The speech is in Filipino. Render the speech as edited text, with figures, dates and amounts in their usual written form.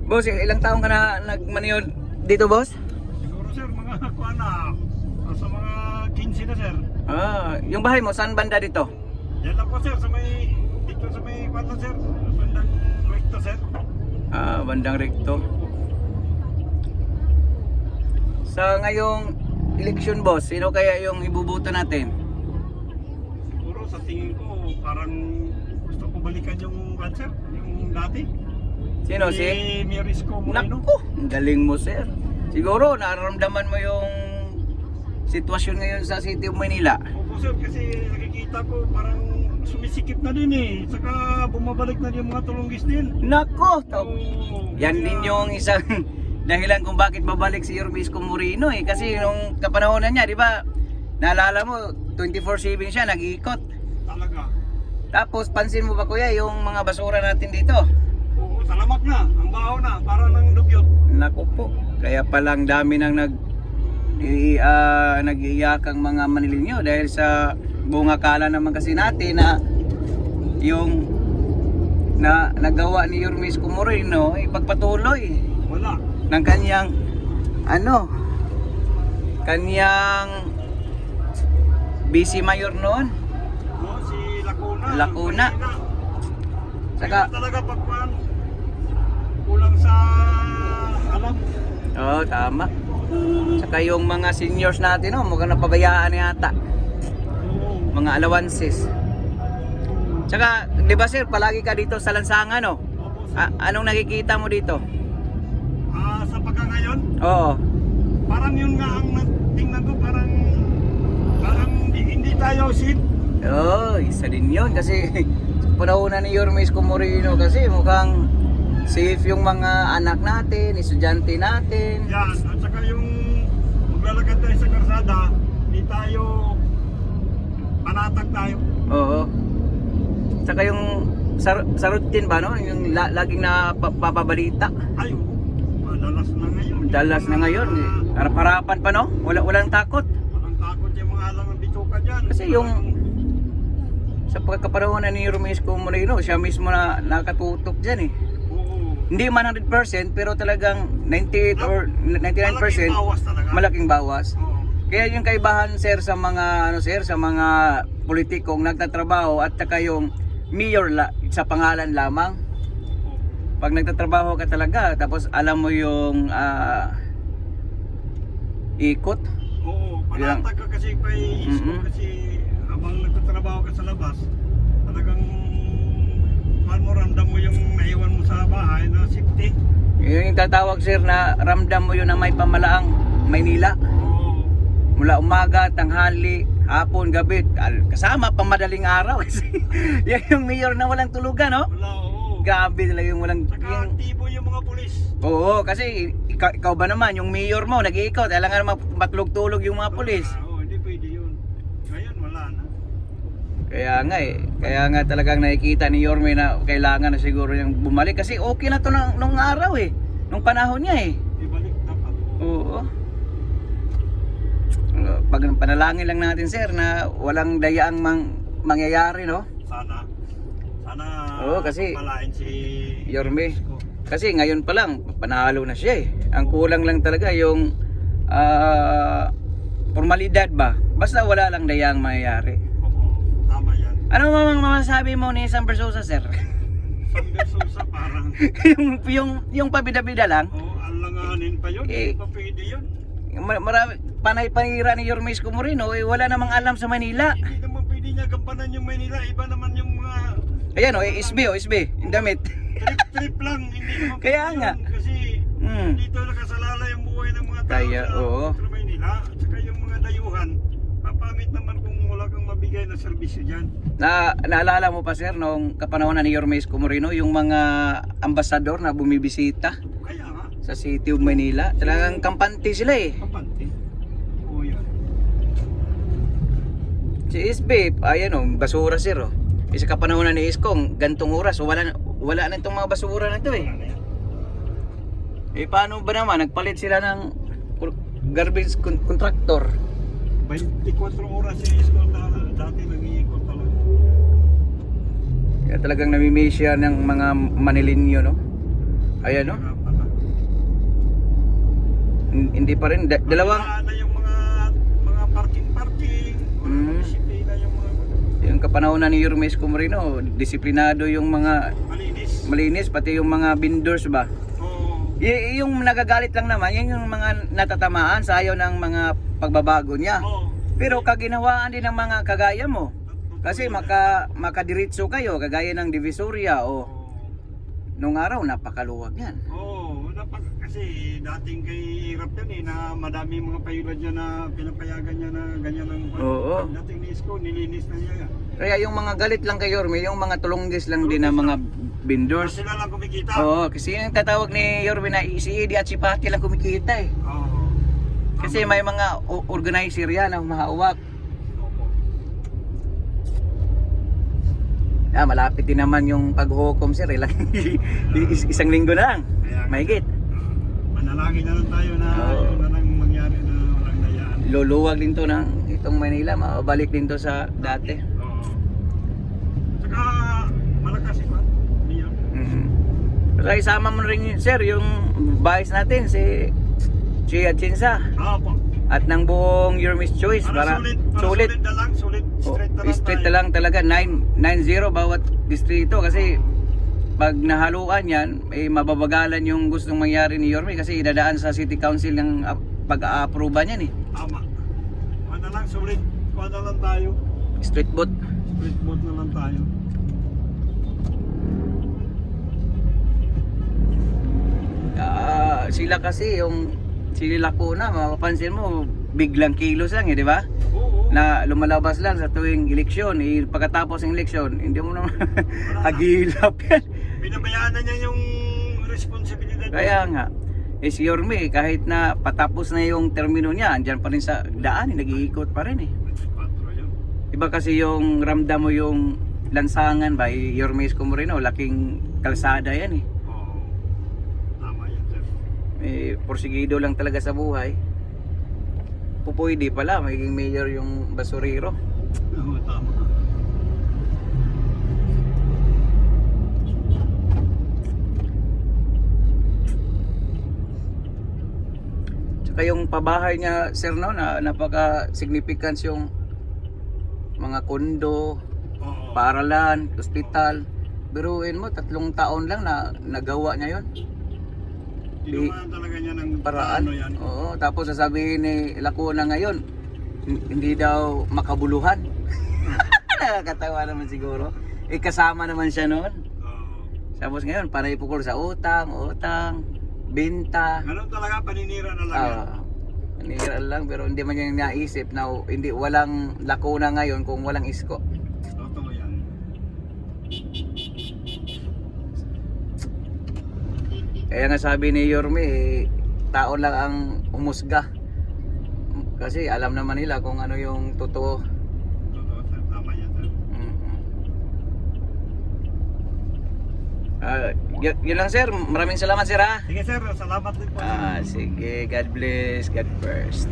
Boss, ilang taong ka na nagmaniyod dito, boss? Siguro sir, mga kuha na. Sa mga 15 na sir. Yung bahay mo, saan banda dito? Yan lang po sir, dito sa may kuha na sir. Bandang recto sir. Bandang recto. Sa ngayong election, boss, sino kaya yung ibubuto natin? Siguro sa tingin ko, parang gusto ko balikan yung cancer, yung dati. Sino, si? Mirisco Moreno. Naku, ang galing mo, sir. Siguro, nararamdaman mo yung sitwasyon ngayon sa City of Manila. Opo sir, kasi nakikita ko parang sumisikip na din eh. Saka bumabalik na din yung mga tulunggis din. Nako, yan kaya- din yung isang dahilan kung bakit babalik si Yormisco Moreno eh. Kasi nung kapanahonan niya, di ba, naalala mo, 24/7 siya, nag-iikot. Talaga. Tapos, pansin mo ba kuya, yung mga basura natin dito? Oo, salamat na. Ang baho na, para ng dugyot. Naku po, kaya palang dami nang nag-iiyak ang mga Manileño dahil sa buong akala naman kasi natin na yung nagawa ni Yormisco Moreno ay pagpatuloy Wala. ng kanyang kanyang vice mayor noon. Oo, si Lacuna. Lacuna. Saka Saka talaga pagkuhan. Kulang sa alam. tama. Saka yung mga seniors natin mukhang napabayaan yata. Oo. Mga allowances. Saka, di ba sir, palagi ka dito sa lansangan Opo, sir. anong nakikita mo dito? Sa pagkangayon, Oo. parang yun nga ang tingnan ko, parang hindi tayo sit. Isa din yun kasi panahonan ni Yormisco Moreno kasi mukhang safe yung mga anak natin, estudyante natin. Yan, at saka yung maglalakad tayo sa karsada, hindi tayo panatag tayo. Oo. Saka yung sa routine ba, no? Yung laging napapabalita. Ay, oo. Madalas na ngayon. Dalas na ngayon. Harap-harapan pa, no? Walang takot. Walang takot yung mga alam ng bituka dyan. Kasi yung sa pagkapanahonan ni Yormisco Moreno, siya mismo na nakatutok dyan eh. Oo. Hindi man 100% pero talagang 98 or 99% Malaking bawas talaga. malaking bawas. Oo. Kaya yung kaibahan sir sa mga sa mga politikong nagtatrabaho at saka yung mayor sa pangalan lamang. Pag nagtatrabaho ka talaga tapos alam mo yung ikot. Oo, panatag ka kasi pa isip kasi habang nagtatrabaho ka sa labas, talagang ramdam mo yung naiwan mo sa bahay na safety. Yun yung tatawag sir na ramdam mo yun na may pamalaang Maynila. Oo. Mula umaga, tanghali, hapon, gabi, kasama pang madaling araw kasi yan yung mayor na walang tulugan, no? Wala, oo. Grabe talaga yung walang Saka aktibo yung mga pulis. Oo, kasi ikaw ba naman yung mayor mo nag-iikot, kailangan naman matulog-tulog yung mga pulis. Oo, hindi pwede yun. Ngayon wala na. Kaya nga talagang nakikita ni Yorme na kailangan na siguro yung bumalik kasi okay na to nung araw nung panahon niya Ibalik dapat. Oo. Pag panalangin lang natin sir na walang dayaang mangyayari, no? Sana Oo, kasi palain si Yorme. Kasi ngayon pa lang panalo na siya Ang kulang lang talaga yung formalidad ba? Basta wala lang dayaang mangyayari. Oo, tama yan. Ano mamang masasabi mo ni Sam Versosa sir? San Versosa parang, yung pabida-bida lang. alanganin pa yun. Eh, Hindi pa pwede yun. Marami panay-panira ni Yormisco Moreno wala namang alam sa Manila. Hindi naman pwede niya gampanan yung Maynila. Iba naman yung mga Ayan SB, yung damit. trip lang. Hindi naman Kaya pwede nga. yun. Kasi dito nakasalala yung buhay ng mga tao Kaya, sa oo. Maynila. At saka yung mga dayuhan, papamit naman kung wala kang mabigay na serbisyo dyan. Naalala mo pa sir nung kapanahonan ni Yormisco Moreno yung mga ambasador na bumibisita Kaya nga, sa City of Manila, talagang kampante sila kapante. Oo yun. Si SB, ayan basura sir Isa kapanahonan ni Iskong, gantong oras, wala na itong mga basura na ito Wala na yan. paano ba naman, nagpalit sila ng garbage contractor. 24 oras yung school na dati nag-iikot talaga. Kaya talagang namimiss siya ng mga Manileño, no? Ayan, no? Kaya pala. Hindi pa rin. Dalawang, Wala na yung mga parking. Mm. Disiplina yung mga yung kapanahonan ni Yorme Isko Moreno, disiplinado yung mga malinis, pati yung mga vendors ba. Oo. Yung nagagalit lang naman, yun yung mga natatamaan sa ayaw ng mga pagbabago niya. Oo. Pero kaginawaan din ng mga kagaya mo. Kasi makadiritso kayo, kagaya ng Divisoria o nung araw napakaluwag yan. Oo, kasi dating kay hirap yan na madami mga payulad niya na pinapayagan niya na ganyan ang Oo. dating ni Isko, nilinis na niya. Kaya yung mga galit lang kay Yorme, yung mga tulunggis lang din ng mga vendors. Sila lang kumikita. Oo, kasi yung tatawag ni Yorme na si Eddie at si Patty lang kumikita eh. Oo. Kasi may mga organizer yan na humahawak. Opo. Malapit din naman yung paghukom sir, isang linggo na lang, mahigit. Manalangin na lang tayo na yun na lang mangyari na walang dayaan. Luluwag din to ng itong Manila, mabalik din to sa dati. Oo. Saka malakas iba. Niya. Kaya isama mo rin sir yung vice natin, si Chia Chinsa. Opo. At ng buong Your Miss Choice para sulit. Na lang, sulit, straight na lang. Straight na tayo. lang talaga 9-0 bawat distrito kasi pag nahaluan yan, mababagalan yung gustong mangyari ni Yorme kasi idadaan sa City Council ng pag-a-approve niyan eh. Tama. Kuha na lang, sulit. Kuha na lang tayo. Street vote. Straight vote na lang tayo. Sila kasi yung sila Lacuna, mapapansin mo biglang kilos lang eh, di ba? Oo. Na lumalabas lang sa tuwing eleksyon, pagkatapos ng eleksyon, hindi mo naman hagilap yan. Binabayaan na niya yung responsibilidad. Kaya nga, si Yorme, kahit na patapos na yung termino niya, andyan pa rin sa daan, nag-iikot pa rin eh. 24 yun. Iba kasi yung ramdam mo yung lansangan ba, Yorme Isko Moreno, laking kalsada yan eh. Oo. Tama yun, sir. Porsigido lang talaga sa buhay. Pupwede pala, magiging mayor yung basurero. Oo, tama. Tsaka yung pabahay niya, sir, no, na napaka-significance yung mga kondo, Oo. paaralan, ospital. Biruin mo, 3 taon lang na nagawa niya yon. Tinumaan talaga niya ng Paraan. ano yan. Oo, tapos sasabihin ni Lacuna ngayon, hindi daw makabuluhan. Nakakatawa naman siguro. Kasama naman siya noon. Oo. Tapos ngayon, panay pukol sa utang, benta. Ganun talaga, paninira na lang yan. Nanira lang, pero hindi man niya naisip na hindi walang Lacuna ngayon kung walang Isko. Totoo yan. Kaya nga sabi ni Yorme, tao lang ang umusga. Kasi alam naman nila kung ano yung totoo. Totoo, sir. Tama yan, sir. Yun lang sir, maraming salamat sir ha. Sige, sir. Salamat din po. Sige, God bless, God first.